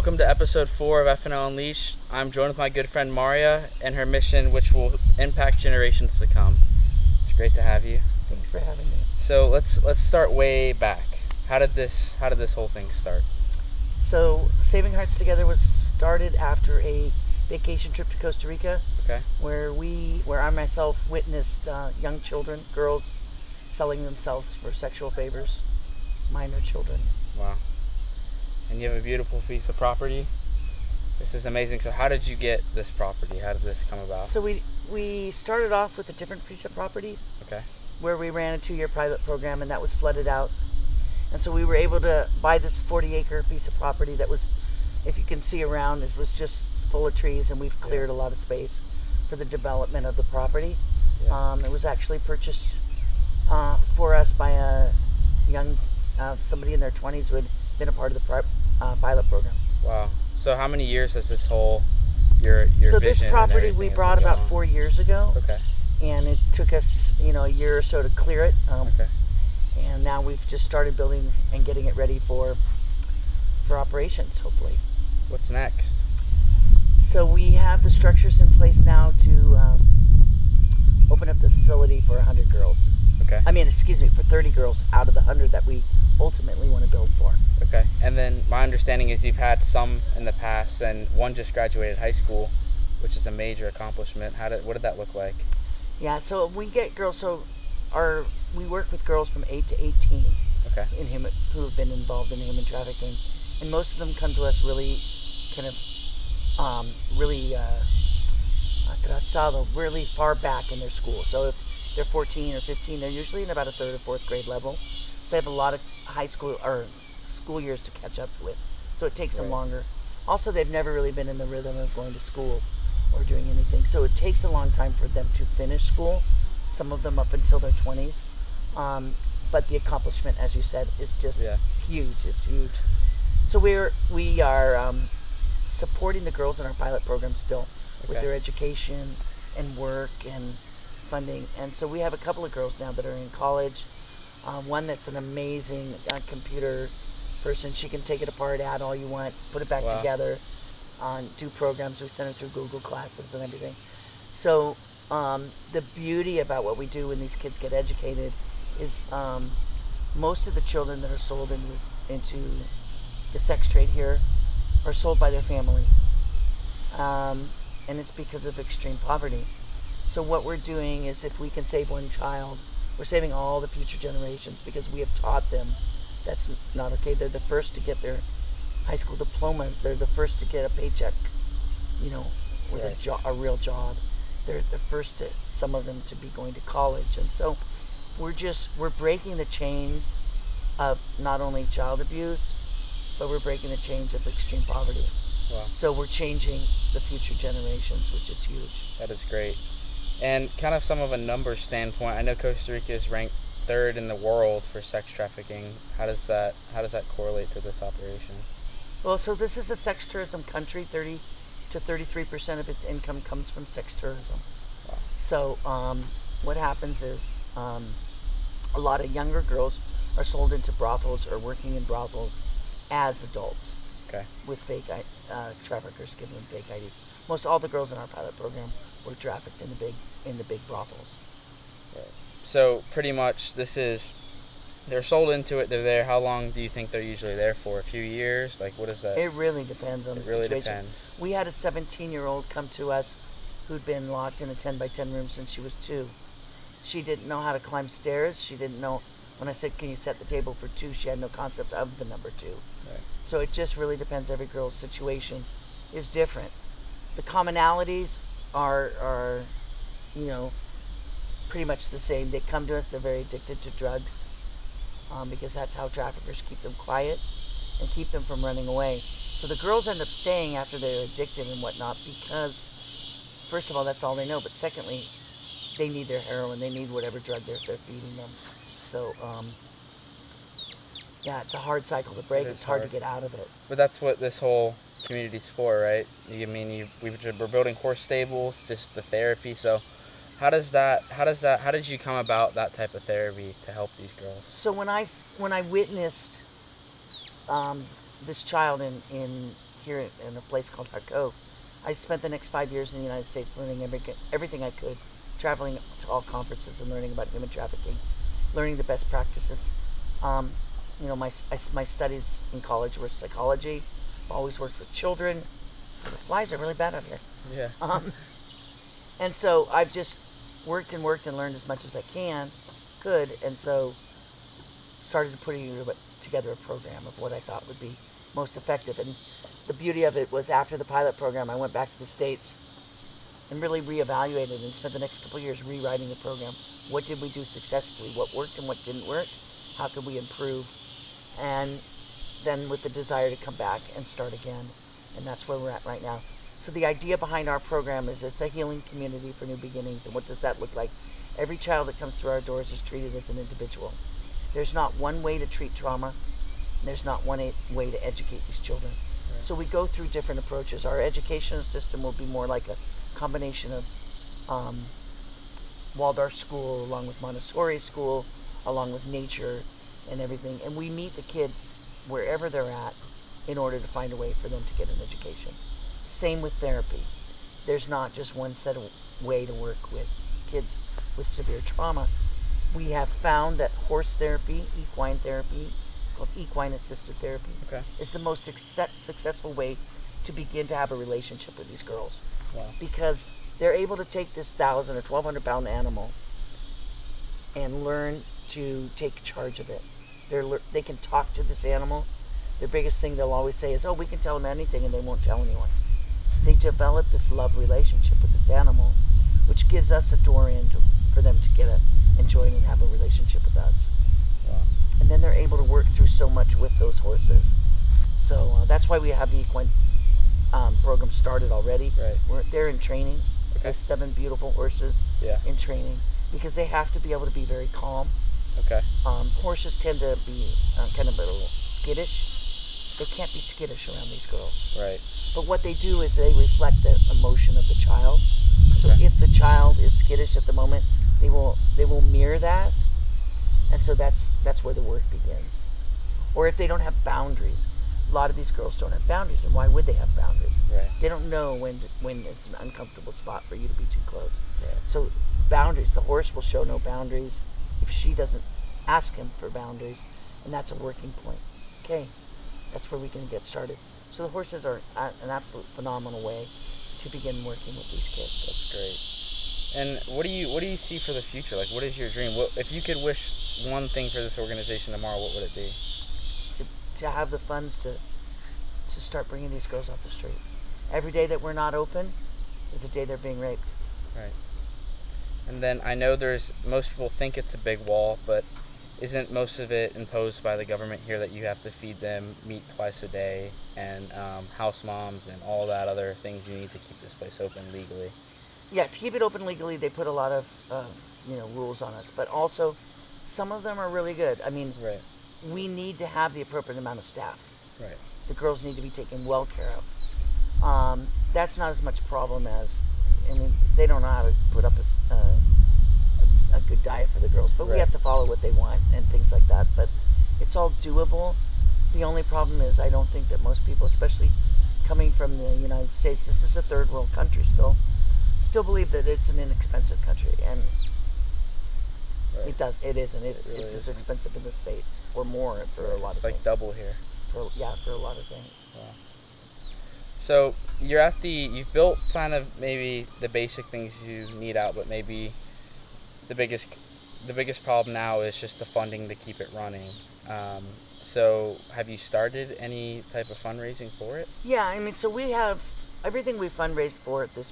Welcome to episode 4 of F&L Unleashed. I'm joined with my good friend Maria and her mission, which will impact generations to come. It's great to have you. Thanks for having me. So let's start way back. How did this whole thing start? So Saving Hearts Together was started after a vacation trip to Costa Rica, Okay. where I myself witnessed young children, girls, selling themselves for sexual favors, minor children. Wow. And you have a beautiful piece of property. This is amazing. So how did you get this property? How did this come about? So we started off with a different piece of property. Okay. Where we ran a 2-year pilot program, and that was flooded out. And so we were able to buy this 40-acre piece of property that was, if you can see around, it was just full of trees, and we've cleared a lot of space for the development of the property. Yeah. It was actually purchased for us by a young, somebody in their 20s who had been a part of the pilot program. Wow. So how many years has this whole your So vision this property and we everything brought has been about going on? 4 years ago. Okay. And it took us, a year or so to clear it. Okay. And now we've just started building and getting it ready for operations, hopefully. What's next? So we have the structures in place now to open up the facility for 100 girls. Okay. For 30 girls out of the 100 that we ultimately want to build for. Okay. And then my understanding is you've had some in the past, and one just graduated high school, which is a major accomplishment. What did that look like? Yeah, so we get girls, we work with girls from 8 to 18 Okay. who have been involved in human trafficking. And most of them come to us really kind of, really far back in their school. So if they're 14 or 15, they're usually in about a 3rd or 4th grade level. They have a lot of high school or school years to catch up with. So it takes them longer. Also, they've never really been in the rhythm of going to school or doing anything. So it takes a long time for them to finish school, some of them up until their 20s. But the accomplishment, as you said, is just huge. It's huge. So we are supporting the girls in our pilot program still with their education and work and funding. And so we have a couple of girls now that are in college. One that's an amazing computer person. She can take it apart, add all you want, put it back together, do programs. We send her through Google classes and everything. So the beauty about what we do when these kids get educated is most of the children that are sold into the sex trade here are sold by their family. And it's because of extreme poverty. So what we're doing is, if we can save one child, we're saving all the future generations, because we have taught them that's not okay. They're the first to get their high school diplomas. They're the first to get a paycheck, with a real job. They're the first to, some of them, to be going to college. And so we're breaking the chains of not only child abuse, but we're breaking the chains of extreme poverty. Wow. So we're changing the future generations, which is huge. That is great. And kind of some of a numbers standpoint, I know Costa Rica is ranked 3rd in the world for sex trafficking. How does that correlate to this operation? Well, so this is a sex tourism country. 30 to 33% of its income comes from sex tourism. Wow. So what happens is a lot of younger girls are sold into brothels or working in brothels as adults. Okay. With fake traffickers giving them fake IDs. Most all the girls in our pilot program were trafficked in the big brothels. Right. So pretty much they're sold into it. They're there. How long do you think they're usually there for? A few years? Like, what is that? It really depends on the situation. It really depends. We had a 17-year-old come to us who'd been locked in a 10-by-10 room since she was 2. She didn't know how to climb stairs. She didn't know. When I said, "Can you set the table for 2?" she had no concept of the number 2. Right. So it just really depends. Every girl's situation is different. The commonalities are pretty much the same. They come to us, they're very addicted to drugs, because that's how traffickers keep them quiet and keep them from running away. So the girls end up staying after they're addicted and whatnot, because first of all, that's all they know, but secondly, they need their heroin, they need whatever drug they're feeding them. So it's a hard cycle to break. It's hard to get out of it. But that's what this whole community's for, right? We're building horse stables, just the therapy. So how did you come about that type of therapy to help these girls? So when I witnessed this child in here in a place called Harco. I spent the next 5 years in the United States learning everything I could, traveling to all conferences and learning about human trafficking, learning the best practices. My studies in college were psychology. I've always worked with children. The flies are really bad out here. Yeah. And so I've just worked and learned as much as I could, and so started putting together a program of what I thought would be most effective. And the beauty of it was after the pilot program, I went back to the States and really reevaluated and spent the next couple of years rewriting the program. What did we do successfully? What worked and what didn't work? How could we improve? And then with the desire to come back and start again. And that's where we're at right now. So the idea behind our program is it's a healing community for new beginnings. And what does that look like? Every child that comes through our doors is treated as an individual. There's not one way to treat trauma. There's not one way to educate these children. Right. So we go through different approaches. Our educational system will be more like a combination of Waldorf school along with Montessori school, along with nature and everything. And we meet the kid wherever they're at in order to find a way for them to get an education. Same with therapy. There's not just one set of way to work with kids with severe trauma. We have found that horse therapy, equine therapy, called equine assisted therapy, is the most successful way to begin to have a relationship with these girls. Wow. Because they're able to take this 1,000 or 1,200 pound animal and learn to take charge of it. They can talk to this animal. The biggest thing they'll always say is, oh, we can tell them anything, and they won't tell anyone. They develop this love relationship with this animal, which gives us a door in for them to enjoy and have a relationship with us. Wow. And then they're able to work through so much with those horses. So that's why we have the equine program started already. Right. They're in training. Okay. There's 7 beautiful horses in training because they have to be able to be very calm. Okay. Horses tend to be kind of a little skittish. They can't be skittish around these girls. Right. But what they do is they reflect the emotion of the child. So if the child is skittish at the moment, they will mirror that. And so that's where the work begins. Or if they don't have boundaries. A lot of these girls don't have boundaries, and why would they have boundaries? Right. They don't know when it's an uncomfortable spot for you to be too close. Right. So boundaries, the horse will show no boundaries if she doesn't ask him for boundaries, and that's a working point. Okay, that's where we can get started. So the horses are an absolute phenomenal way to begin working with these kids. That's great. And what do you see for the future? Like, what is your dream? If you could wish one thing for this organization tomorrow, what would it be? To have the funds to start bringing these girls off the street. Every day that we're not open is the day they're being raped. Right. And then I know most people think it's a big wall, but isn't most of it imposed by the government here that you have to feed them meat twice a day and house moms and all that other things you need to keep this place open legally? Yeah, to keep it open legally, they put a lot of rules on us, but also some of them are really good. I mean, right. We need to have the appropriate amount of staff. Right. The girls need to be taken well care of. That's not as much problem as, they don't know how to put up a good diet for the girls, but we have to follow what they want and things like that. But it's all doable. The only problem is I don't think that most people, especially coming from the United States, this is a third world country still believe that it's an inexpensive country, and it isn't. It's as expensive in the States or more for a lot of things. It's like double here. For a lot of things. Wow. So you've built kind of maybe the basic things you need out, but maybe the biggest problem now is just the funding to keep it running. So have you started any type of fundraising for it? Yeah, so we have everything we fundraised for at this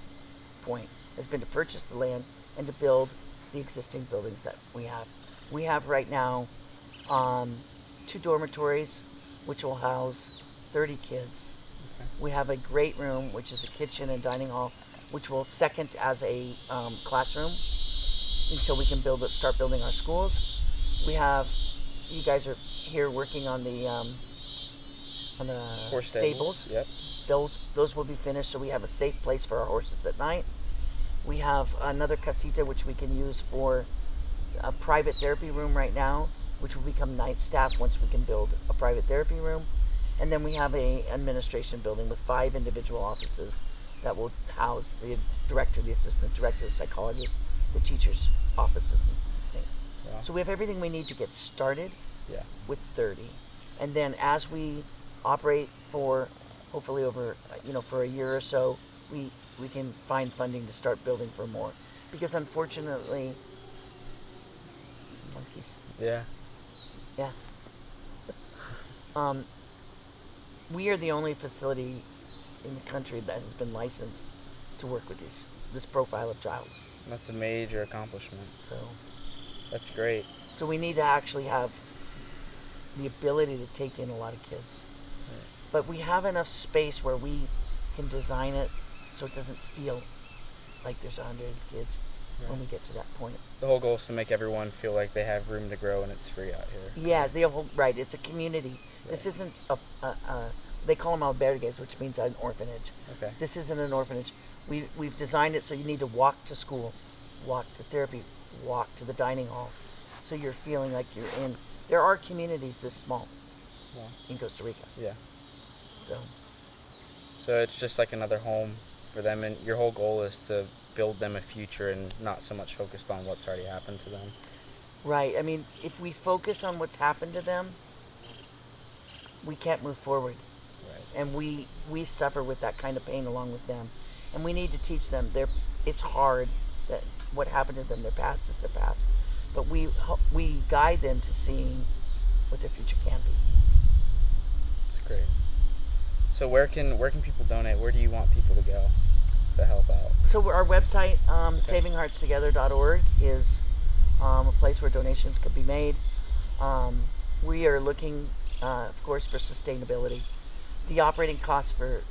point has been to purchase the land and to build the existing buildings that we have. We have right now 2 dormitories, which will house 30 kids. Okay. We have a great room, which is a kitchen and dining hall, which will second as a classroom, and so we can start building our schools. We have, you guys are here working on the horse stables. Yep. Those will be finished, so we have a safe place for our horses at night. We have another casita which we can use for a private therapy room right now, which will become night staff once we can build a private therapy room. And then we have a administration building with 5 individual offices that will house the director, the assistant director, the psychologist, the teacher's offices and things. Wow. So we have everything we need to get started Yeah. with 30. And then as we operate for hopefully over, for a year or so, we can find funding to start building for more. Because unfortunately, monkeys. Yeah. Yeah. We are the only facility in the country that has been licensed to work with this profile of child. That's a major accomplishment. So That's great. So we need to actually have the ability to take in a lot of kids. Right. But we have enough space where we can design it so it doesn't feel like there's 100 kids when we get to that point. The whole goal is to make everyone feel like they have room to grow and it's free out here. Yeah, right. It's a community. Right. This isn't they call them albergues, which means an orphanage. Okay. This isn't an orphanage. We've designed it so you need to walk to school, walk to therapy, walk to the dining hall. So you're feeling like you're in. There are communities this small in Costa Rica. Yeah. So it's just like another home for them, and your whole goal is to build them a future and not so much focused on what's already happened to them. Right. I mean, if we focus on what's happened to them, we can't move forward. Right. And we suffer with that kind of pain along with them. And we need to teach them. It's hard that what happened to them, their past is their past. But we guide them to seeing what their future can be. That's great. So where can people donate? Where do you want people to go to help out? So our website, savingheartstogether.org, is a place where donations could be made. We are looking, of course, for sustainability. The operating costs for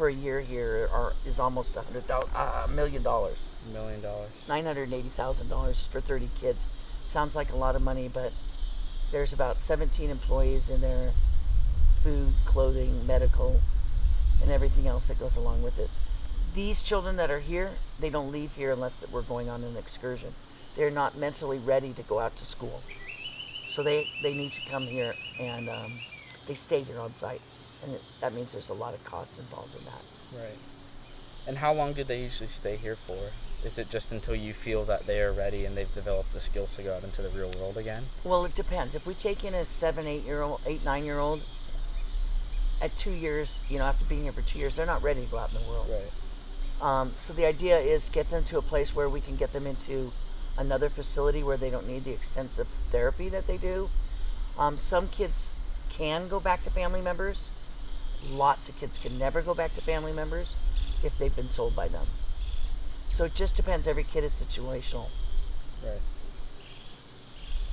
a year here is almost $1 million. $1 million. $980,000 for 30 kids. Sounds like a lot of money, but there's about 17 employees in there. Food, clothing, medical, and everything else that goes along with it. These children that are here, they don't leave here unless that we're going on an excursion. They're not mentally ready to go out to school. So they need to come here, and they stay here on site. And that means there's a lot of cost involved in that. Right. And how long do they usually stay here for? Is it just until you feel that they are ready and they've developed the skills to go out into the real world again? Well, it depends. If we take in a 9-year-old, at 2 years, after being here for 2 years, they're not ready to go out in the world. Right. So the idea is get them to a place where we can get them into another facility where they don't need the extensive therapy that they do. Some kids can go back to family members. Lots of kids can never go back to family members if they've been sold by them. So it just depends. Every kid is situational. Right.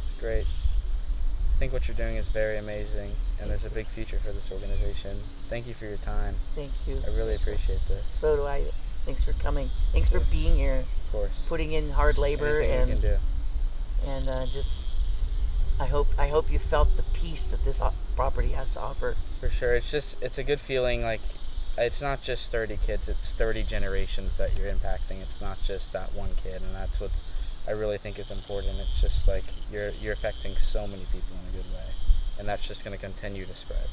It's great. I think what you're doing is very amazing, and there's a big future for this organization. Thank you for your time. Thank you. I really appreciate this. So do I. Thanks for coming. Thanks for being here. Of course. Putting in hard labor. Anything we can do. And I hope you felt the peace that this property has to offer. For sure. It's a good feeling. Like, it's not just 30 kids, it's 30 generations that you're impacting. It's not just that one kid, and that's what I really think is important. It's just like you're affecting so many people in a good way, and that's just going to continue to spread.